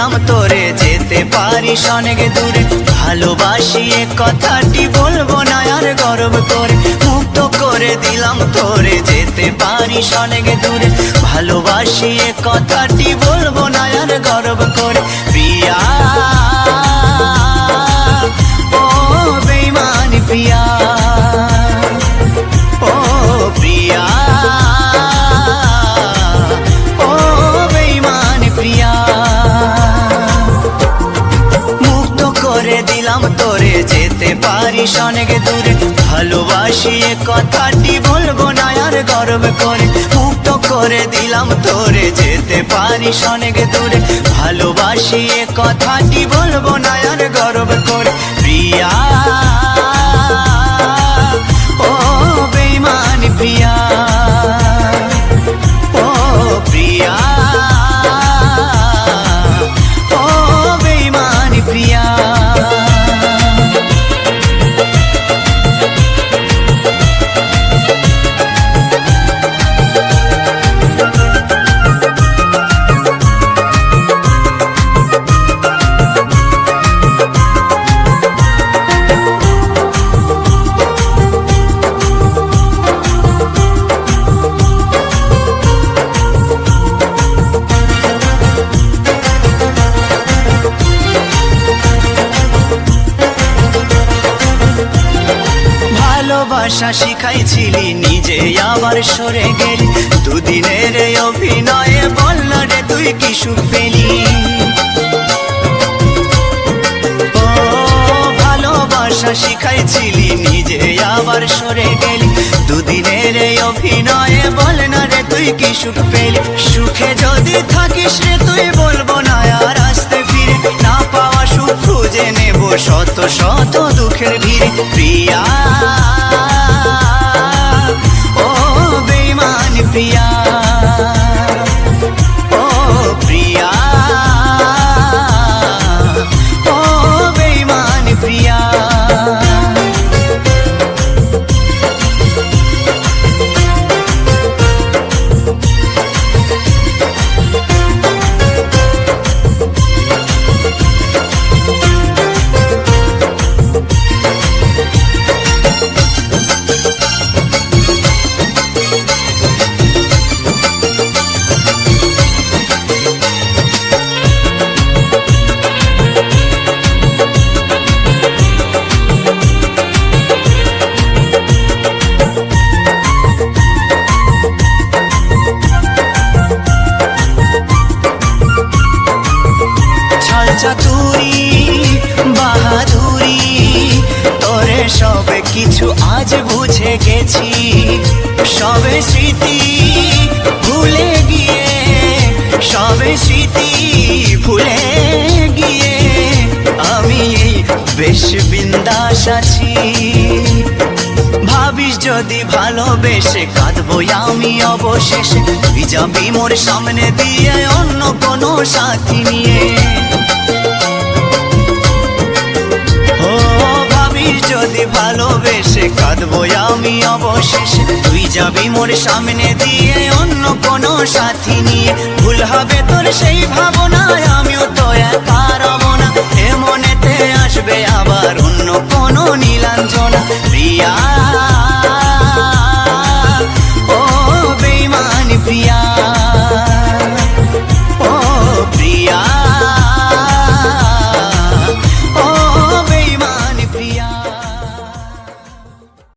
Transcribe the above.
দিলাম তোরে যেতে পারিস অনেক দূরে। ভালোবাসি এ কথাটি বলবো না আর গর্ব করে, মুক্ত করে দিলাম তোরে যেতে পারিস অনেক দূরে। ভালোবাসি এ কথাটি বলবো না আর গর্ব করে। প্রিয়া ও বেঈমান প্রিয়া, ও প্রিয়া ও বেঈমান প্রিয়া, মুক্ত করে দিলাম তোরে যেতে পারিস অনেক দূরে। ভালোবাসি এ কথাটি বলবো না আর গর্ব করে, মুক্ত করে দিলাম তোরে যেতে পারিস অনেক দূরে। ভালোবাসি এ কথাটি বলবো না আর গর্ব করে। প্রিয়া ও বেঈমান প্রিয়া, ও প্রিয়া ও বেঈমান প্রিয়া। ভালোবাসা শিখাইছিলি নিজে আবার সরে গেলি, দুদিনের অভিনয়ে বল না রে তুই কি সুখ পেলি। ও ভালোবাসা শিখাইছিলি নিজে আবার সরে গেলি, দুদিনের অভিনয়ে বল না রে তুই কি সুখ পেলি। সুখে যদি থাকিস রে তুই বলবো না আর আসতে ফিরে, না পাওয়া সুখ খুঁজে নেব শত শত দুঃখের ভিড়ে। প্রিয়া ও বেঈমান প্রিয়া, ও প্রিয়া ও বেঈমান প্রিয়া। চাতুরি বাহাদুরি তোরে সবে কিছু আজ বুঝে গেছি, সবে স্মৃতি ভুলে গিয়ে, সবে স্মৃতি ভুলে গিয়ে আমি এই বেশ বিন্দাস আছি। ভাবিস যদি ভালোবেসে কাঁদবো আমি অবশেষে, তুই যাবি মোর সামনে দিয়ে অন্য কোনো সাথী নিয়ে। ও ভাবিস যদি ভালোবেসে কাঁদবো আমি অবশেষে, তুই যাবি মোর সামনে দিয়ে অন্য কোনো সাথী নিয়ে। ভুল হবে তোর সেই ভাব